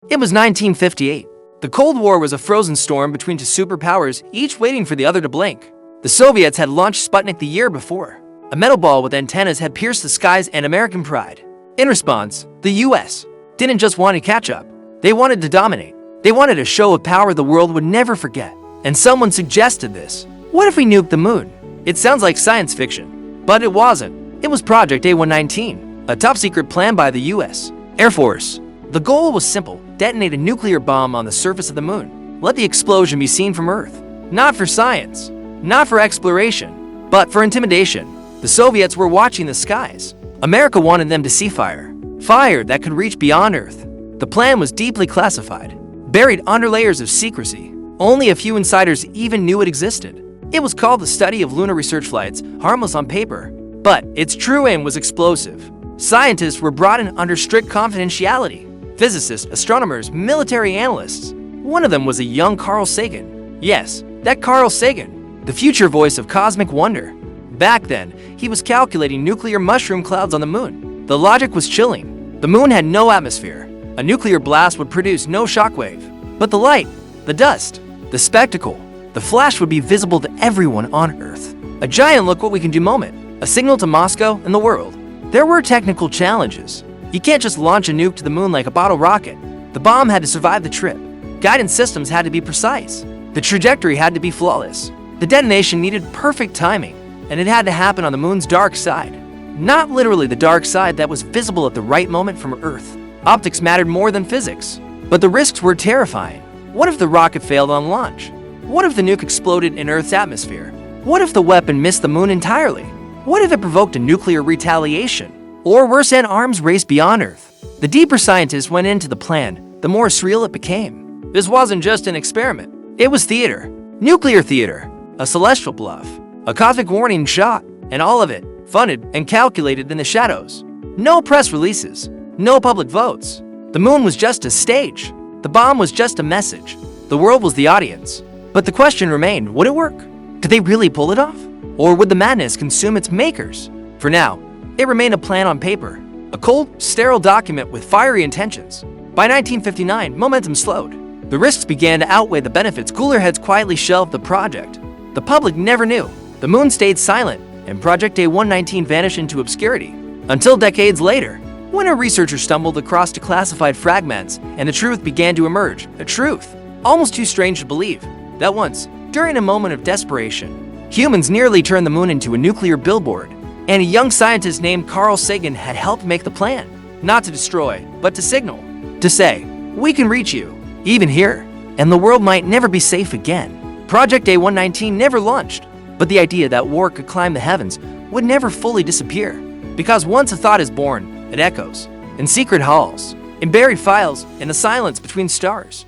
It was 1958. The Cold War was a frozen storm between two superpowers, each waiting for the other to blink. The Soviets had launched Sputnik the year before. A metal ball with antennas had pierced the skies and American pride. In response, the US didn't just want to catch up. They wanted to dominate. They wanted a show of power the world would never forget. And someone suggested this. What if we nuked the moon? It sounds like science fiction, but it wasn't. It was Project A119, a top-secret plan by the US Air Force. The goal was simple: detonate a nuclear bomb on the surface of the moon. Let the explosion be seen from Earth. Not for science, not for exploration, but for intimidation. The Soviets were watching the skies. America wanted them to see fire. Fire that could reach beyond Earth. The plan was deeply classified, buried under layers of secrecy. Only a few insiders even knew it existed. It was called the study of lunar research flights, harmless on paper, but its true aim was explosive. Scientists were brought in under strict confidentiality. Physicists, astronomers, military analysts. One of them was a young Carl Sagan. Yes, that Carl Sagan, the future voice of cosmic wonder. Back then, he was calculating nuclear mushroom clouds on the moon. The logic was chilling. The moon had no atmosphere. A nuclear blast would produce no shockwave. But the light, the dust, the spectacle, the flash would be visible to everyone on Earth. A giant look what we can do moment. A signal to Moscow and the world. There were technical challenges. You can't just launch a nuke to the moon like a bottle rocket. The bomb had to survive the trip. Guidance systems had to be precise. The trajectory had to be flawless. The detonation needed perfect timing, and it had to happen on the moon's dark side. Not literally the dark side that was visible at the right moment from Earth. Optics mattered more than physics, but the risks were terrifying. What if the rocket failed on launch? What if the nuke exploded in Earth's atmosphere? What if the weapon missed the moon entirely? What if it provoked a nuclear retaliation? Or worse, an arms race beyond Earth? The deeper scientists went into the plan, the more surreal it became. This wasn't just an experiment. It was theater. Nuclear theater. A celestial bluff. A cosmic warning shot. And all of it, funded and calculated in the shadows. No press releases. No public votes. The moon was just a stage. The bomb was just a message. The world was the audience. But the question remained, would it work? Could they really pull it off? Or would the madness consume its makers? For now, it remained a plan on paper. A cold, sterile document with fiery intentions. By 1959, momentum slowed. The risks began to outweigh the benefits. Cooler heads quietly shelved the project. The public never knew. The moon stayed silent, and Project A119 vanished into obscurity. Until decades later, when a researcher stumbled across declassified fragments and the truth began to emerge. A truth, almost too strange to believe, that once, during a moment of desperation, humans nearly turned the moon into a nuclear billboard, and a young scientist named Carl Sagan had helped make the plan. Not to destroy, but to signal. To say, we can reach you, even here, and the world might never be safe again. Project A119 never launched, but the idea that war could climb the heavens would never fully disappear. Because once a thought is born, it echoes, in secret halls, in buried files, in the silence between stars.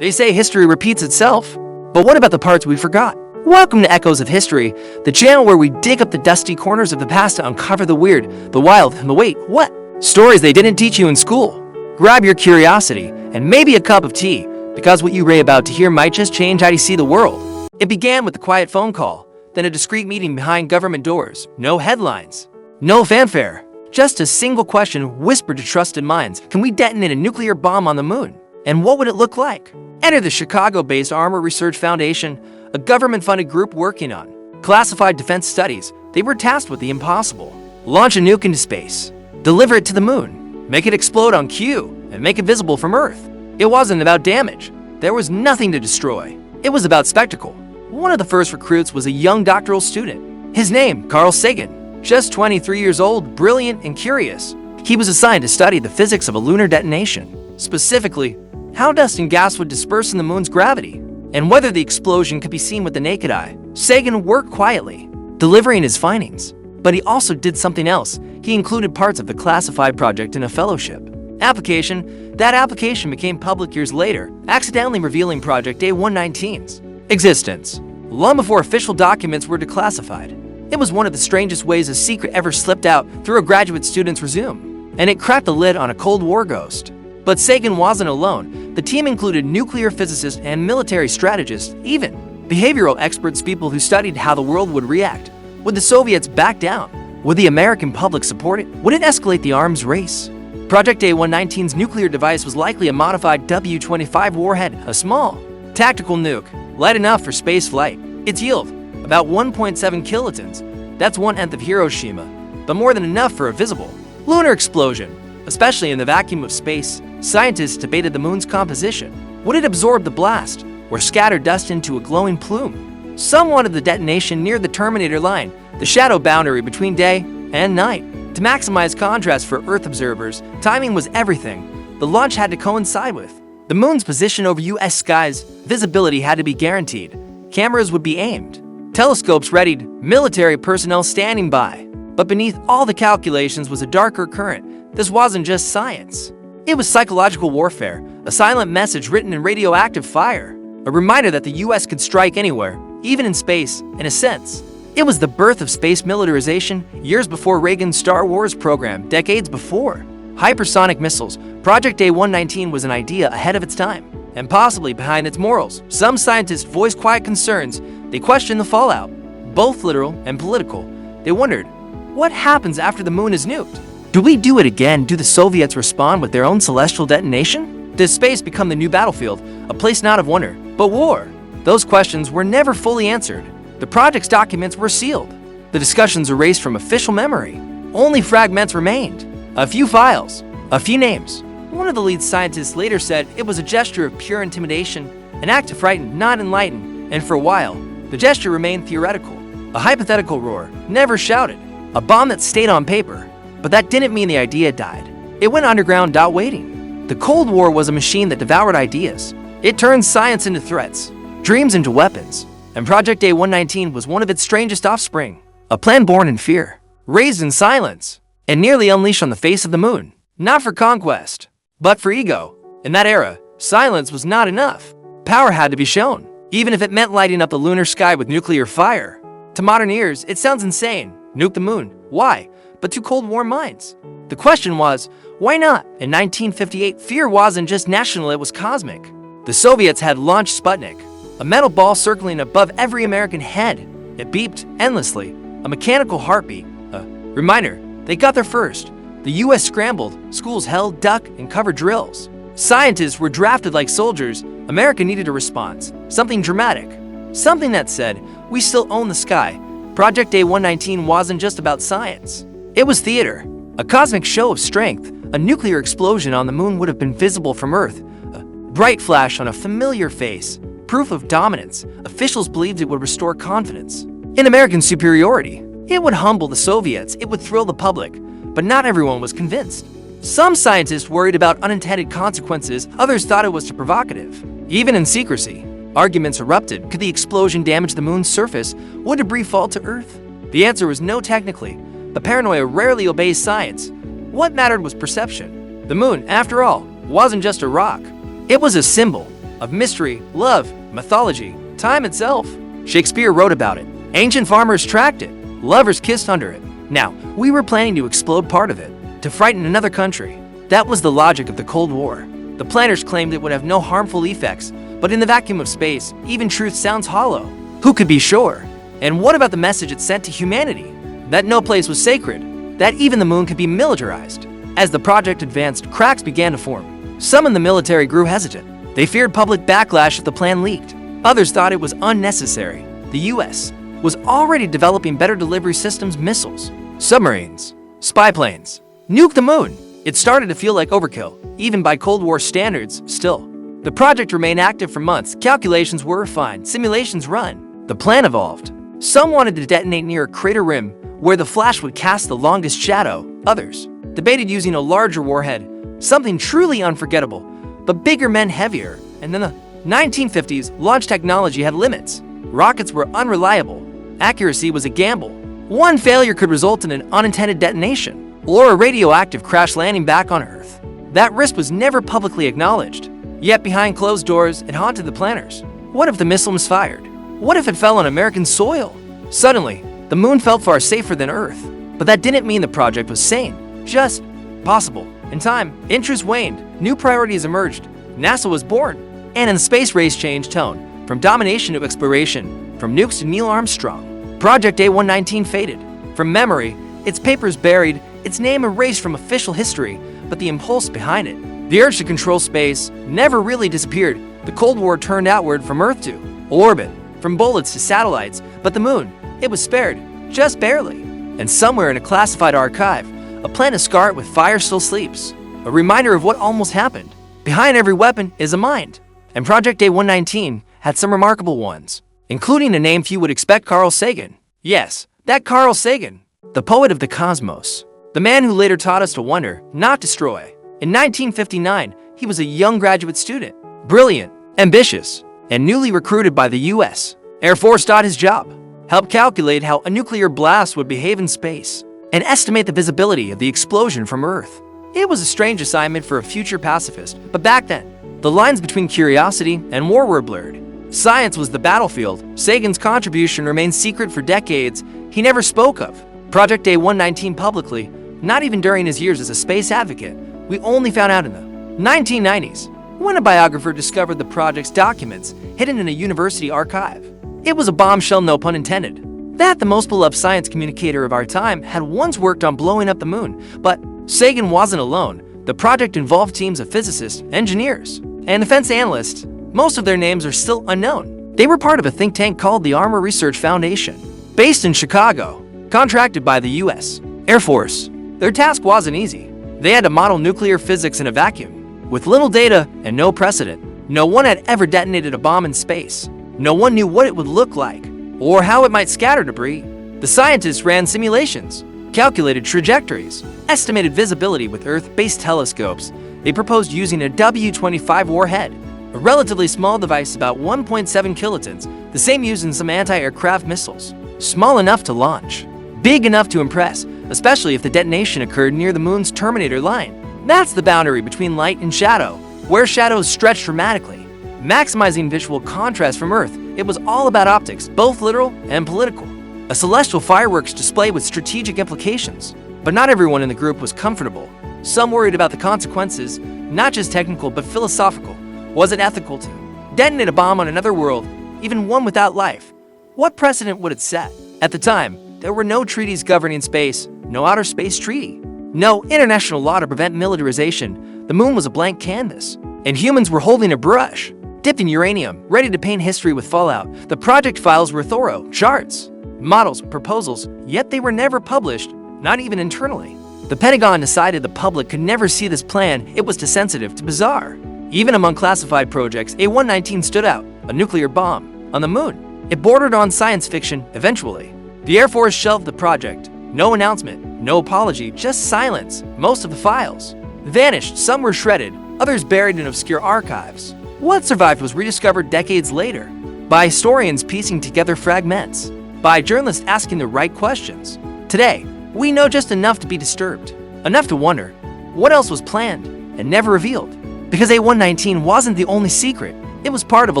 They say history repeats itself, but what about the parts we forgot? Welcome to Echoes of History, the channel where we dig up the dusty corners of the past to uncover the weird, the wild, and the wait, what? Stories they didn't teach you in school. Grab your curiosity, and maybe a cup of tea, because what you're about to hear might just change how you see the world. It began with a quiet phone call, then a discreet meeting behind government doors. No headlines, no fanfare, just a single question whispered to trusted minds. Can we detonate a nuclear bomb on the moon? And what would it look like? Enter the Chicago-based Armor Research Foundation, a government-funded group working on classified defense studies. They were tasked with the impossible. Launch a nuke into space, deliver it to the moon, make it explode on cue, and make it visible from Earth. It wasn't about damage. There was nothing to destroy. It was about spectacle. One of the first recruits was a young doctoral student. His name, Carl Sagan, just 23 years old, brilliant and curious. He was assigned to study the physics of a lunar detonation, specifically how dust and gas would disperse in the moon's gravity, and whether the explosion could be seen with the naked eye. Sagan worked quietly, delivering his findings, but he also did something else. He included parts of the classified project in a fellowship application. That application became public years later, accidentally revealing Project A119's existence, long before official documents were declassified. It was one of the strangest ways a secret ever slipped out through a graduate student's resume, and it cracked the lid on a Cold War ghost. But Sagan wasn't alone. The team included nuclear physicists and military strategists, even behavioral experts, people who studied how the world would react. Would the Soviets back down? Would the American public support it? Would it escalate the arms race? Project A119's nuclear device was likely a modified W-25 warhead, a small, tactical nuke, light enough for space flight. Its yield, about 1.7 kilotons, that's 1/10 of Hiroshima, but more than enough for a visible lunar explosion. Especially in the vacuum of space, scientists debated the moon's composition. Would it absorb the blast, or scatter dust into a glowing plume? Some wanted the detonation near the Terminator line, the shadow boundary between day and night. To maximize contrast for Earth observers, timing was everything. The launch had to coincide with the moon's position over U.S. skies. Visibility had to be guaranteed. Cameras would be aimed, telescopes readied, military personnel standing by. But beneath all the calculations was a darker current. This wasn't just science. It was psychological warfare, a silent message written in radioactive fire, a reminder that the U.S. could strike anywhere, even in space, in a sense. It was the birth of space militarization years before Reagan's Star Wars program, decades before. Hypersonic missiles, Project A119 was an idea ahead of its time, and possibly behind its morals. Some scientists voiced quiet concerns. They questioned the fallout, both literal and political. They wondered, what happens after the moon is nuked? Do we do it again? Do the Soviets respond with their own celestial detonation? Does space become the new battlefield, a place not of wonder, but war? Those questions were never fully answered. The project's documents were sealed. The discussions erased from official memory. Only fragments remained. A few files, a few names. One of the lead scientists later said it was a gesture of pure intimidation, an act to frighten, not enlighten, and for a while, the gesture remained theoretical, a hypothetical roar, never shouted, a bomb that stayed on paper. But that didn't mean the idea died. It went underground, waiting. The Cold War was a machine that devoured ideas. It turned science into threats, dreams into weapons. And Project A119 was one of its strangest offspring. A plan born in fear, raised in silence, and nearly unleashed on the face of the moon. Not for conquest, but for ego. In that era, silence was not enough. Power had to be shown, even if it meant lighting up the lunar sky with nuclear fire. To modern ears, it sounds insane. Nuke the moon. Why? But to Cold War minds, the question was, why not? In 1958, fear wasn't just national, it was cosmic. The Soviets had launched Sputnik, a metal ball circling above every American head. It beeped endlessly, a mechanical heartbeat. A reminder, they got there first. The U.S. scrambled, schools held duck and cover drills. Scientists were drafted like soldiers. America needed a response, something dramatic, something that said, we still own the sky. Project A119 wasn't just about science. It was theater, a cosmic show of strength. A nuclear explosion on the moon would have been visible from Earth. A bright flash on a familiar face, proof of dominance. Officials believed it would restore confidence in American superiority. It would humble the Soviets, it would thrill the public, but not everyone was convinced. Some scientists worried about unintended consequences, others thought it was too provocative. Even in secrecy, arguments erupted. Could the explosion damage the moon's surface? Would debris fall to Earth? The answer was no technically, but paranoia rarely obeys science. What mattered was perception. The moon, after all, wasn't just a rock. It was a symbol of mystery, love, mythology, time itself. Shakespeare wrote about it. Ancient farmers tracked it. Lovers kissed under it. Now, we were planning to explode part of it, to frighten another country. That was the logic of the Cold War. The planners claimed it would have no harmful effects, but in the vacuum of space, even truth sounds hollow. Who could be sure? And what about the message it sent to humanity? That no place was sacred, that even the moon could be militarized. As the project advanced, cracks began to form. Some in the military grew hesitant. They feared public backlash if the plan leaked. Others thought it was unnecessary. The U.S. was already developing better delivery systems, missiles, submarines, spy planes. Nuke the moon. It started to feel like overkill, even by Cold War standards. Still, the project remained active for months. Calculations were refined, simulations run. The plan evolved. Some wanted to detonate near a crater rim, where the flash would cast the longest shadow. Others debated using a larger warhead, something truly unforgettable, but bigger meant heavier. And then the 1950s, launch technology had limits. Rockets were unreliable. Accuracy was a gamble. One failure could result in an unintended detonation, or a radioactive crash landing back on Earth. That risk was never publicly acknowledged. Yet behind closed doors, it haunted the planners. What if the missile misfired? What if it fell on American soil? Suddenly, the moon felt far safer than Earth. But that didn't mean the project was sane, just possible. In time, interest waned, new priorities emerged. NASA was born, and in the space race changed tone, from domination to exploration, from nukes to Neil Armstrong. Project A119 faded. From memory, its papers buried, its name erased from official history. but the impulse behind it. The urge to control space never really disappeared. The Cold War turned outward from Earth to orbit, from bullets to satellites, but the moon, it was spared, just barely. And somewhere in a classified archive, a planet scarred with fire still sleeps, a reminder of what almost happened. Behind every weapon is a mind, and Project A119 had some remarkable ones, including a name few would expect: Carl Sagan. Yes, that Carl Sagan, the poet of the cosmos, the man who later taught us to wonder, not destroy. In 1959, he was a young graduate student, brilliant, ambitious, and newly recruited by the U.S. Air Force. His job: help calculate how a nuclear blast would behave in space and estimate the visibility of the explosion from Earth. It was a strange assignment for a future pacifist, but back then, the lines between curiosity and war were blurred. Science was the battlefield. Sagan's contribution remained secret for decades. He never spoke of Project A119 publicly, not even during his years as a space advocate. We only found out in the 1990s, when a biographer discovered the project's documents hidden in a university archive. It was a bombshell, no pun intended, that the most beloved science communicator of our time had once worked on blowing up the moon. But Sagan wasn't alone. The project involved teams of physicists, engineers, and defense analysts. Most of their names are still unknown. They were part of a think tank called the Armor Research Foundation, based in Chicago, contracted by the U.S. Air Force. Their task wasn't easy. They had to model nuclear physics in a vacuum, with little data and no precedent. No one had ever detonated a bomb in space. No one knew what it would look like, or how it might scatter debris. The scientists ran simulations, calculated trajectories, estimated visibility with Earth-based telescopes. They proposed using a W-25 warhead, a relatively small device about 1.7 kilotons, the same used in some anti-aircraft missiles. Small enough to launch, big enough to impress, especially if the detonation occurred near the moon's terminator line. That's the boundary between light and shadow, where shadows stretch dramatically, maximizing visual contrast from Earth. It was all about optics, both literal and political. A celestial fireworks display with strategic implications. But not everyone in the group was comfortable. Some worried about the consequences, not just technical but philosophical. Was it ethical to detonate a bomb on another world, even one without life? What precedent would it set? At the time, there were no treaties governing space, no outer space treaty, no international law to prevent militarization. The moon was a blank canvas, and humans were holding a brush, dipped in uranium, ready to paint history with fallout. The project files were thorough, charts, models, proposals, yet they were never published, not even internally. The Pentagon decided the public could never see this plan. It was too sensitive, too bizarre. Even among classified projects, A119 stood out, a nuclear bomb on the moon. It bordered on science fiction eventually. The Air Force shelved the project. No announcement, no apology, just silence. Most of the files vanished. Some were shredded, others buried in obscure archives. What survived was rediscovered decades later, by historians piecing together fragments, by journalists asking the right questions. Today, we know just enough to be disturbed, enough to wonder what else was planned and never revealed. Because A119 wasn't the only secret, it was part of a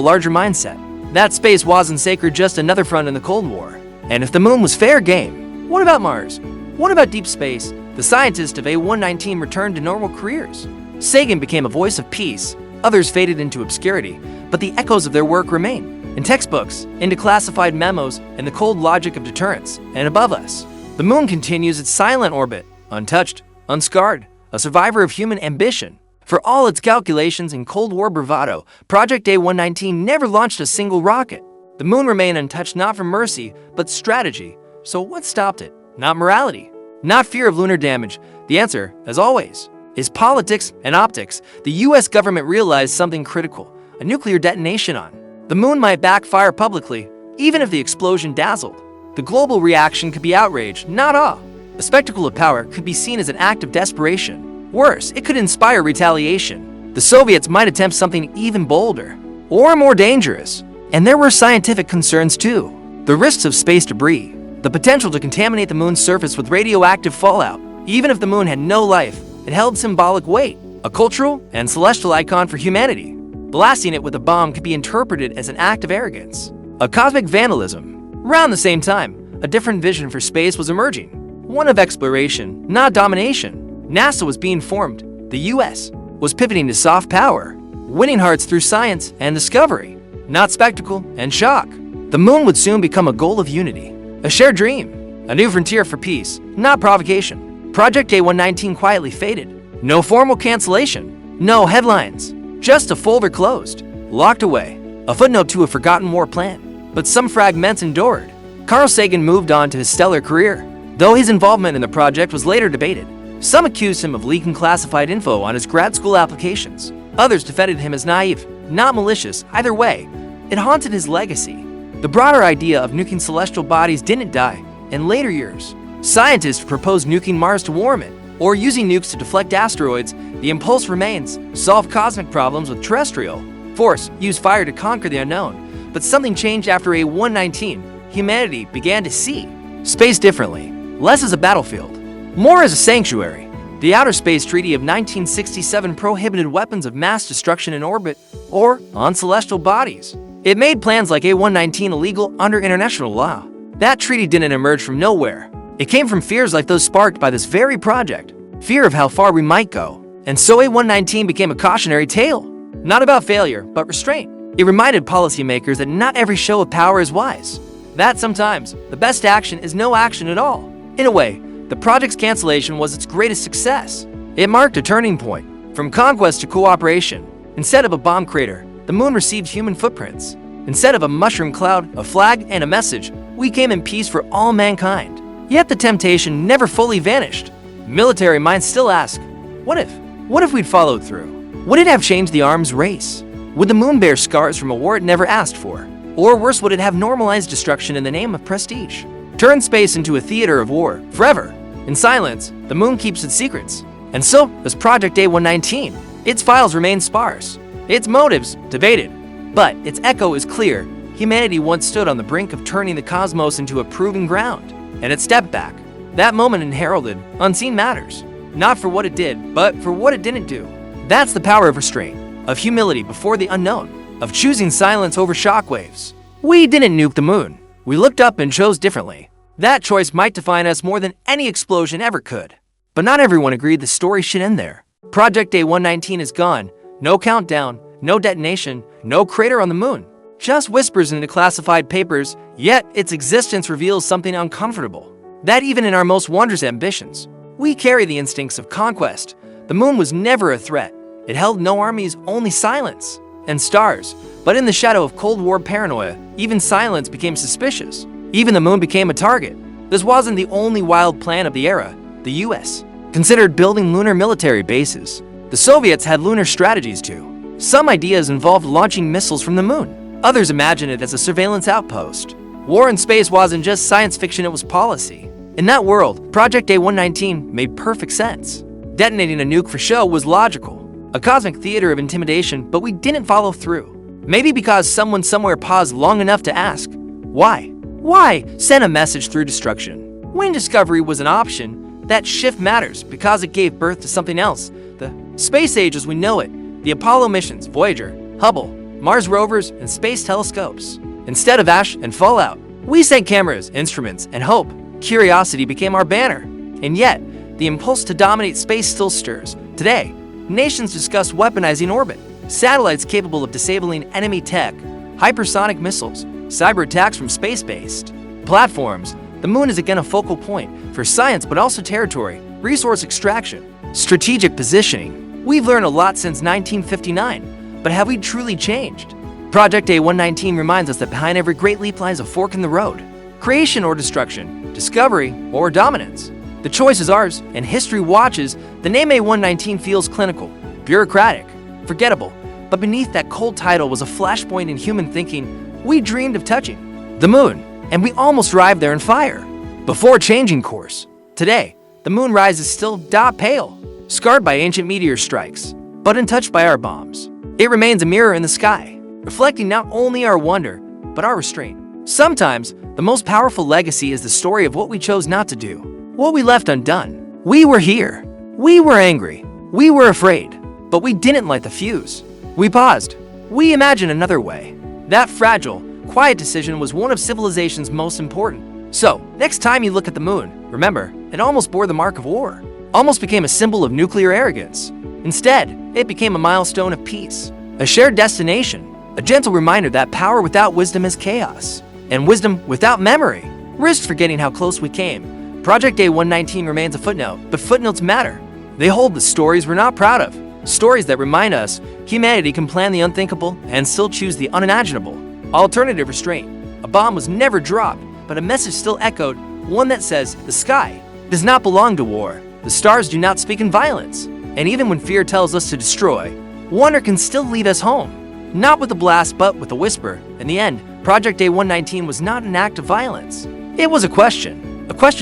larger mindset. That space wasn't sacred, just another front in the Cold War. And if the moon was fair game, what about Mars? What about deep space? The scientists of A119 returned to normal careers. Sagan became a voice of peace, others faded into obscurity, but the echoes of their work remain. In textbooks, into classified memos, and the cold logic of deterrence. And above us, the moon continues its silent orbit, untouched, unscarred, a survivor of human ambition. For all its calculations and Cold War bravado, Project A119 never launched a single rocket. The moon remained untouched, not from mercy, but strategy. So what stopped it? Not morality, not fear of lunar damage. The answer, as always, is politics and optics. The US government realized something critical: a nuclear detonation on the moon might backfire publicly, even if the explosion dazzled. The global reaction could be outrage, not awe. The spectacle of power could be seen as an act of desperation. Worse, it could inspire retaliation. The Soviets might attempt something even bolder, or more dangerous. And there were scientific concerns too. The risks of space debris, the potential to contaminate the moon's surface with radioactive fallout. Even if the moon had no life, it held symbolic weight, a cultural and celestial icon for humanity. Blasting it with a bomb could be interpreted as an act of arrogance, a cosmic vandalism. Around the same time, a different vision for space was emerging, one of exploration, not domination. NASA was being formed. The US was pivoting to soft power, winning hearts through science and discovery, not spectacle and shock. The moon would soon become a goal of unity, a shared dream, a new frontier for peace, not provocation. Project A119 quietly faded, No formal cancellation. No headlines. Just a folder closed. Locked away. A footnote to a forgotten war plan. But some fragments endured. Carl Sagan moved on to his stellar career, though his involvement in the project was later debated. Some accused him of leaking classified info on his grad school applications. Others defended him as naive, not malicious. Either way, it haunted his legacy. The broader idea of nuking celestial bodies didn't die. In later years, scientists proposed nuking Mars to warm it, or using nukes to deflect asteroids. The impulse remains: solve cosmic problems with terrestrial force, use fire to conquer the unknown. But something changed after A119. Humanity began to see space differently, less as a battlefield, more as a sanctuary. The Outer Space Treaty of 1967 prohibited weapons of mass destruction in orbit or on celestial bodies. It made plans like A119 illegal under international law. That treaty didn't emerge from nowhere. It came from fears like those sparked by this very project, fear of how far we might go. And so A119 became a cautionary tale, not about failure, but restraint. It reminded policymakers that not every show of power is wise, that sometimes the best action is no action at all. In a way, the project's cancellation was its greatest success. It marked a turning point, from conquest to cooperation. Instead of a bomb crater, the moon received human footprints. Instead of a mushroom cloud, a flag, and a message, we came in peace for all mankind. Yet the temptation never fully vanished. Military minds still ask, what if? What if we'd followed through? Would it have changed the arms race? Would the moon bear scars from a war it never asked for? Or worse, would it have normalized destruction in the name of prestige? Turn space into a theater of war, forever. In silence, the moon keeps its secrets. And so does Project A119. Its files remain sparse, its motives debated, but its echo is clear. Humanity once stood on the brink of turning the cosmos into a proving ground, and it stepped back. That moment heralded unseen matters, not for what it did, but for what it didn't do. That's the power of restraint, of humility before the unknown, of choosing silence over shockwaves. We didn't nuke the moon. We looked up and chose differently. That choice might define us more than any explosion ever could. But not everyone agreed the story should end there. Project A119 is gone. No countdown, no detonation, no crater on the moon. Just whispers in the classified papers, yet its existence reveals something uncomfortable. That even in our most wondrous ambitions, we carry the instincts of conquest. The moon was never a threat. It held no armies, only silence and stars. But in the shadow of Cold War paranoia, even silence became suspicious. Even the moon became a target. This wasn't the only wild plan of the era. The US considered building lunar military bases. The Soviets had lunar strategies too. Some ideas involved launching missiles from the moon. Others imagined it as a surveillance outpost. War in space wasn't just science fiction, it was policy. In that world, Project A119 made perfect sense. Detonating a nuke for show was logical. A cosmic theater of intimidation, but we didn't follow through. Maybe because someone somewhere paused long enough to ask, why? Why send a message through destruction? When discovery was an option, that shift matters because it gave birth to something else. The space age as we know it, the Apollo missions, Voyager, Hubble, Mars rovers, and space telescopes. Instead of ash and fallout, we sent cameras, instruments, and hope. Curiosity became our banner. And yet, the impulse to dominate space still stirs. Today, nations discuss weaponizing orbit, satellites capable of disabling enemy tech, hypersonic missiles, cyber attacks from space-based platforms. The moon is again a focal point for science, but also territory, resource extraction, strategic positioning. We've learned a lot since 1959, but have we truly changed? Project A119 reminds us that behind every great leap lies a fork in the road. Creation or destruction, discovery or dominance. The choice is ours, and history watches. The name A119 feels clinical, bureaucratic, forgettable, but beneath that cold title was a flashpoint in human thinking we dreamed of touching. The moon, and we almost arrived there in fire. Before changing course. Today, the moon rises still pale, scarred by ancient meteor strikes, but untouched by our bombs. It remains a mirror in the sky, reflecting not only our wonder, but our restraint. Sometimes, the most powerful legacy is the story of what we chose not to do, what we left undone. We were here. We were angry. We were afraid. But we didn't light the fuse. We paused. We imagined another way. That fragile, quiet decision was one of civilization's most important. So, next time you look at the moon, remember, it almost bore the mark of war. Almost became a symbol of nuclear arrogance. Instead, it became a milestone of peace. A shared destination. A gentle reminder that power without wisdom is chaos. And wisdom without memory risks forgetting how close we came. Project A119 remains a footnote, but footnotes matter. They hold the stories we're not proud of, stories that remind us humanity can plan the unthinkable and still choose the unimaginable. Alternative restraint. A bomb was never dropped, but a message still echoed, one that says, the sky does not belong to war. The stars do not speak in violence. And even when fear tells us to destroy, wonder can still lead us home. Not with a blast, but with a whisper. In the end, Project A119 was not an act of violence. It was a question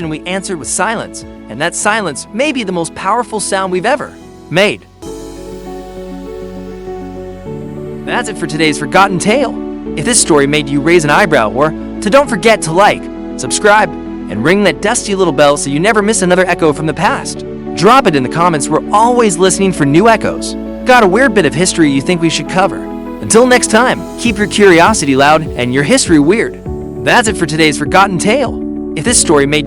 we answered with silence, and that silence may be the most powerful sound we've ever made. That's it for today's Forgotten Tale. If this story made you raise an eyebrow, don't forget to like, subscribe, and ring that dusty little bell so you never miss another echo from the past. Drop it in the comments. We're always listening for new echoes. Got a weird bit of history you think we should cover? Until next time, keep your curiosity loud and your history weird. That's it for today's Forgotten Tale. If this story made you